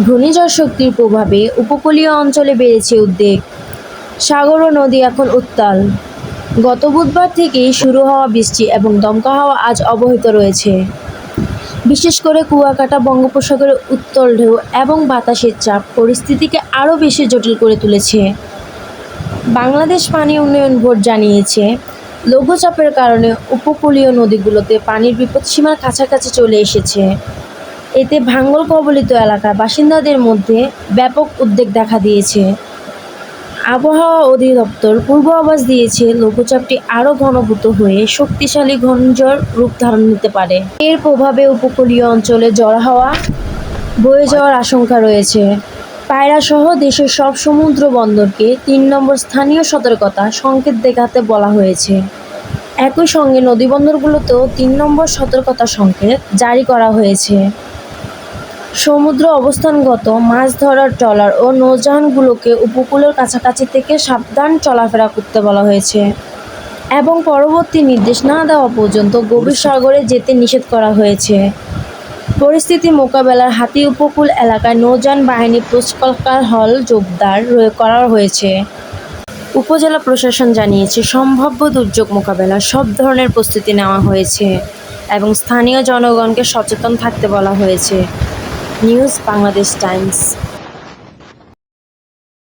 ঘূর্ণিঝড় শক্তির প্রভাবে উপকূলীয় অঞ্চলে বেড়েছে উদ্বেগ। সাগর ও নদী এখন উত্তাল। গত বুধবার থেকেই শুরু হওয়া বৃষ্টি এবং দমকা হাওয়া আজ অব্যাহত রয়েছে। বিশেষ করে কুয়াকাটা বঙ্গোপসাগরের উত্তাল ঢেউ এবং বাতাসের চাপ পরিস্থিতিকে আরও বেশি জটিল করে তুলেছে। বাংলাদেশ পানি উন্নয়ন বোর্ড জানিয়েছে, লঘুচাপের কারণে উপকূলীয় নদীগুলোতে পানির বিপদসীমার কাছাকাছি চলে এসেছে। এতে ভাঙন কবলিত এলাকার বাসিন্দাদের মধ্যে ব্যাপক উদ্বেগ দেখা দিয়েছে। আবহাওয়া অধিদপ্তর পূর্বাভাস দিয়েছে, লঘুচাপটি আরও ঘনীভূত হয়ে শক্তিশালী ঘূর্ণিঝড় রূপ ধারণ করতে পারে। এর প্রভাবে উপকূলীয় অঞ্চলে ঝড়ো হাওয়া বয়ে যাওয়ার আশঙ্কা রয়েছে। পায়রা সহ দেশের সব সমুদ্র বন্দরকে ৩ নম্বর স্থানীয় সতর্কতা সংকেত দেখাতে বলা হয়েছে। একই সঙ্গে নদীবন্দরগুলোতেও ৩ নম্বর সতর্কতা সংকেত জারি করা হয়েছে। সমুদ্র অবস্থানগত মাছ ধরার ট্রলার ও নৌযানগুলোকে উপকূলের কাছাকাছি থেকে সাবধান চলাফেরা করতে বলা হয়েছে এবং পরবর্তী নির্দেশ না দেওয়া পর্যন্ত গভীর সাগরে যেতে নিষেধ করা হয়েছে। পরিস্থিতি মোকাবেলায় হাতি উপকূল এলাকায় নৌযান বাহিনী প্রশিক্ষণ হল জোরদার করা হয়েছে। উপজেলা প্রশাসন জানিয়েছে, সম্ভাব্য দুর্যোগ মোকাবেলায় সব ধরনের প্রস্তুতি নেওয়া হয়েছে এবং স্থানীয় জনগণকে সচেতন থাকতে বলা হয়েছে। News Bangladesh Times.